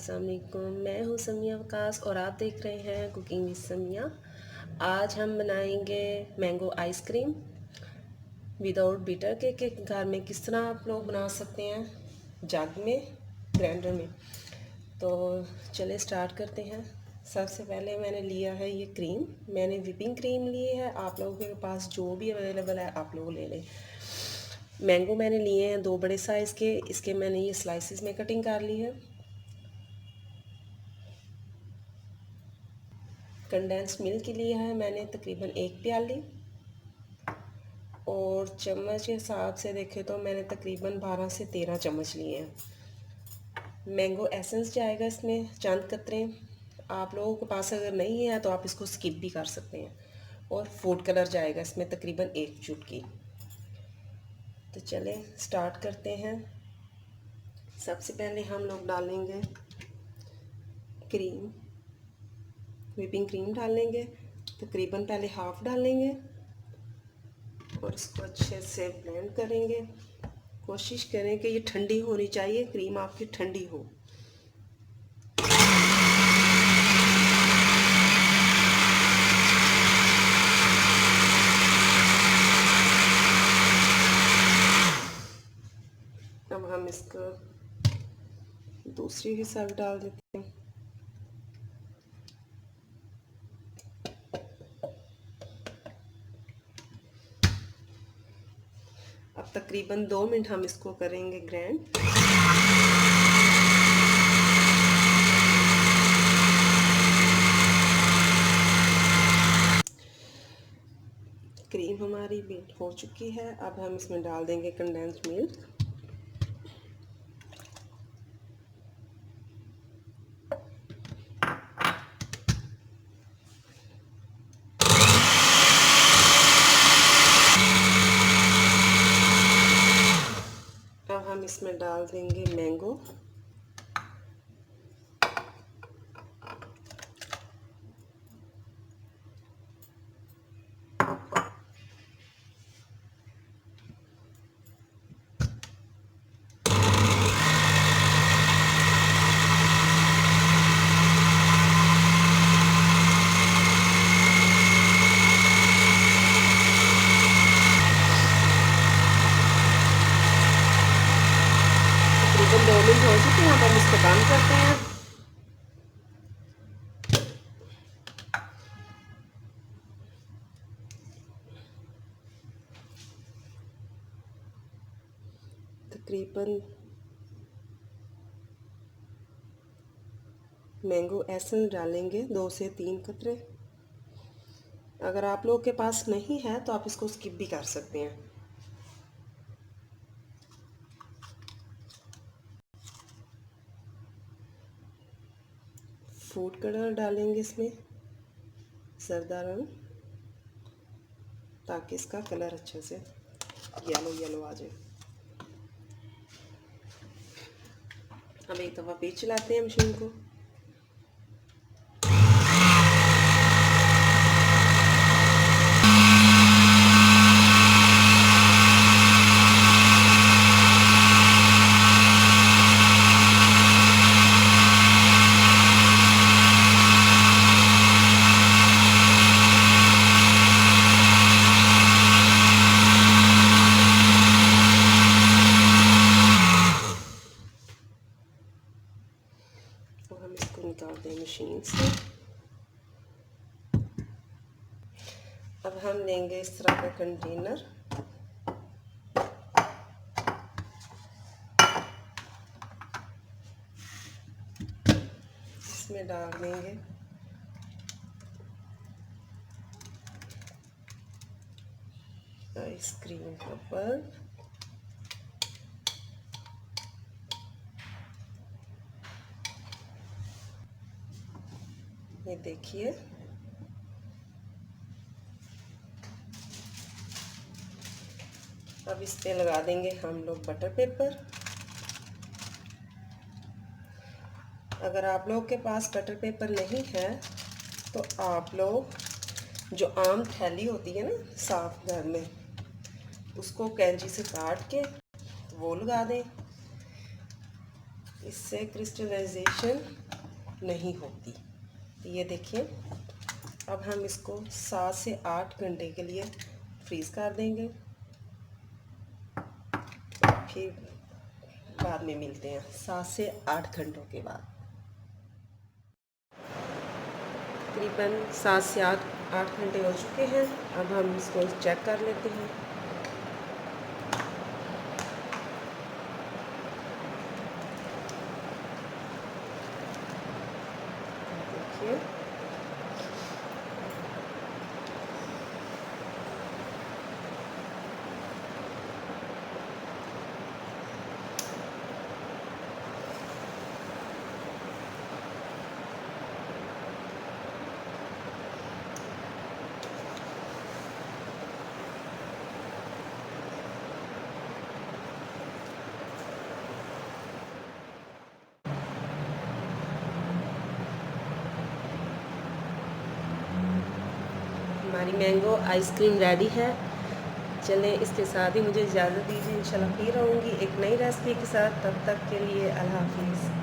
अस्सलाम वालेकुम, मैं हूँ समिया वकास और आप देख रहे हैं कुकिंग विद समिया। आज हम बनाएंगे मैंगो आइसक्रीम विदाउट बीटर के घर में किस तरह आप लोग बना सकते हैं जग में, ग्राइंडर में। तो चले स्टार्ट करते हैं। सबसे पहले मैंने लिया है ये क्रीम, मैंने व्हिपिंग क्रीम ली है। आप लोगों के पास जो भी अवेलेबल है आप लोग ले लें। मैंगो मैंने लिए हैं 2 बड़े साइज़ के, इसके मैंने ये स्लाइसिस में कटिंग कर ली है। कंडेंस मिल्क लिया है मैंने तकरीबन 1 प्याली, और चम्मच के हिसाब से देखें तो मैंने तकरीबन 12 से 13 चम्मच लिए हैं। मैंगो एसेंस जाएगा इसमें चंद कतरे। आप लोगों के पास अगर नहीं है तो आप इसको स्किप भी कर सकते हैं। और फूड कलर जाएगा इसमें तकरीबन 1 चुटकी। तो चलें स्टार्ट करते हैं। सबसे पहले हम लोग डालेंगे क्रीम, व्हिपिंग क्रीम डालेंगे। तकरीबन पहले हाफ़ डालेंगे और इसको अच्छे से ब्लेंड करेंगे। कोशिश करें कि ये ठंडी होनी चाहिए, क्रीम आपकी ठंडी हो। अब हम इसको दूसरी हिस्सा डाल देते हैं। अब तकरीबन 2 मिनट हम इसको करेंगे ग्राइंड। क्रीम हमारी बीट हो चुकी है। अब हम इसमें डाल देंगे कंडेंस्ड मिल्क। अब हम इसमें डाल देंगे मैंगो। तकरीबन 2 मिनट हो चुके हैं। अब हम इसको बंद करते हैं। तकरीबन मैंगो एसेंस डालेंगे 2 से 3 कतरे। अगर आप लोग के पास नहीं है तो आप इसको स्किप भी कर सकते हैं। फूड कलर डालेंगे इसमें, जर्दा रंग, ताकि इसका कलर अच्छे से येलो आ जाए। हम एक दफ़ा फिर चलाते हैं मशीन को। तो हम इसको निकालते हैं मशीन से। अब हम लेंगे इस तरह का कंटेनर, इसमें डाल देंगे आइसक्रीम का बर्फ। ये देखिए, अब इस पे लगा देंगे हम लोग बटर पेपर। अगर आप लोग के पास बटर पेपर नहीं है तो आप लोग जो आम थैली होती है ना साफ घर में, उसको कैंची से काट के वो लगा दें। इससे क्रिस्टलाइजेशन नहीं होती। तो ये देखिए, अब हम इसको 7 से 8 घंटे के लिए फ्रीज़ कर देंगे, फिर बाद में मिलते हैं 7 से 8 घंटों के बाद। तकरीबन 7 से 8 घंटे हो चुके हैं। अब हम इसको चेक कर लेते हैं। देखिए, हमारी मैंगो आइसक्रीम रेडी है। चलें, इसके साथ ही मुझे इजाज़त दीजिए। इंशाल्लाह फिर रहूँगी एक नई रेसिपी के साथ। तब तक के लिए अल्लाह हाफिज़।